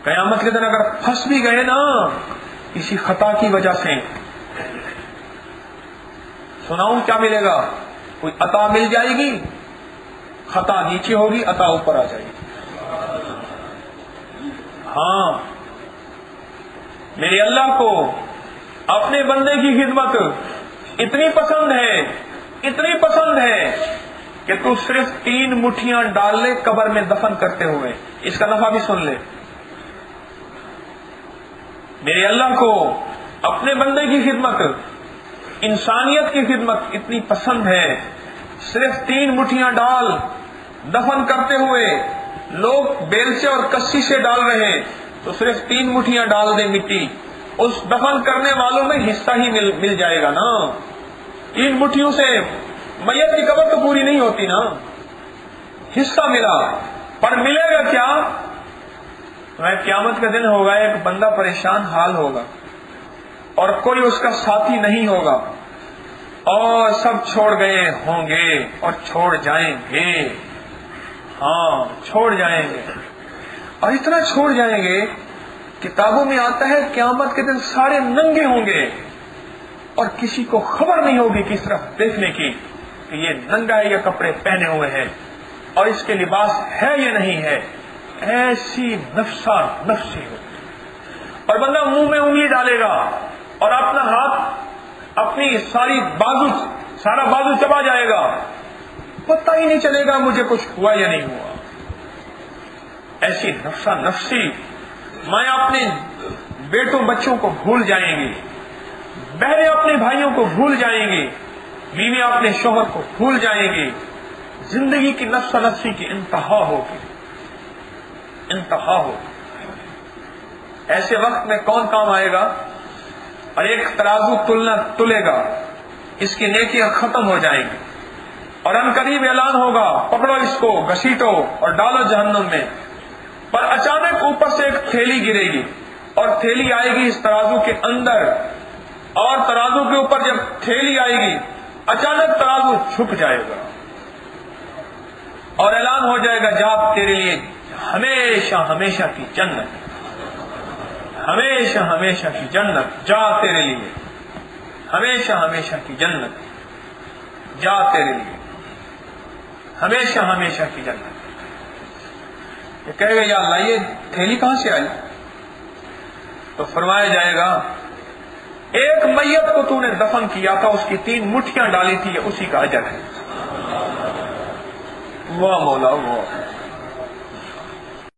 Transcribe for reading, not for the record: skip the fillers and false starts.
قیامت کے دن اگر پھنس بھی گئے نا کسی خطا کی وجہ سے، سناؤں کیا ملے گا؟ کوئی عطا مل جائے گی، خطا نیچے ہوگی، عطا اوپر آ جائے گی۔ ہاں، میرے اللہ کو اپنے بندے کی خدمت اتنی پسند ہے، اتنی پسند ہے کہ تو صرف 3 مٹھیاں ڈال لے قبر میں دفن کرتے ہوئے، اس کا نفع بھی سن لے۔ میرے اللہ کو اپنے بندے کی خدمت، انسانیت کی خدمت اتنی پسند ہے، صرف 3 مٹھیاں ڈال دفن کرتے ہوئے، لوگ بیل سے اور کسی سے ڈال رہے تو صرف 3 مٹھیاں ڈال دے مٹی، اس دفن کرنے والوں میں حصہ ہی مل جائے گا نا۔ 3 مٹھیوں سے میت کی قبر تو پوری نہیں ہوتی نا، حصہ ملا، پر ملے گا کیا؟ قیامت کا دن ہوگا، ایک بندہ پریشان حال ہوگا اور کوئی اس کا ساتھی نہیں ہوگا، اور سب چھوڑ گئے ہوں گے اور چھوڑ جائیں گے، ہاں چھوڑ جائیں گے، اور اتنا چھوڑ جائیں گے، کتابوں میں آتا ہے قیامت کے دن سارے ننگے ہوں گے اور کسی کو خبر نہیں ہوگی کس طرف دیکھنے کی کہ یہ ننگا ہے یا کپڑے پہنے ہوئے ہیں اور اس کے لباس ہے یا نہیں ہے۔ ایسی نفسا نفسی ہو، اور بندہ منہ میں انگلی ڈالے گا اور اپنا ہاتھ، اپنی سارا بازو چبا جائے گا، پتہ ہی نہیں چلے گا مجھے کچھ ہوا یا نہیں ہوا۔ ایسی نفسا نفسی، مائیں اپنے بیٹوں بچوں کو بھول جائیں گی، بہنیں اپنے بھائیوں کو بھول جائیں گی، بیوی اپنے شوہر کو بھول جائیں گی، زندگی کی نفسا نفسی کی انتہا ہوگی، انتہا ہوگی۔ ایسے وقت میں کون کام آئے گا؟ اور ایک ترازو تلے گا، اس کی نیکیاں ختم ہو جائیں گی، اور ان قریب اعلان ہوگا پکڑو اس کو، گھسیٹو اور ڈالو جہنم میں۔ پر اچانک اوپر سے ایک تھیلی گرے گی اور تھیلی آئے گی اس ترازو کے اندر، اور ترازو کے اوپر جب تھیلی آئے گی اچانک ترازو جھک جائے گا اور اعلان ہو جائے گا جا تیرے لیے ہمیشہ ہمیشہ کی جنت، ہمیشہ ہمیشہ کی جنت، جا تیرے لیے ہمیشہ ہمیشہ کی جنت، جا تیرے لیے ہمیشہ ہمیشہ کی جنت۔ یہ کہے گا یا اللہ یہ تھیلی کہاں سے آئی؟ تو فرمایا جائے گا ایک میت کو تو نے دفن کیا تھا، اس کی 3 مٹھیاں ڈالی تھی، یہ اسی کا اجر ہے۔ واہ مولا واہ۔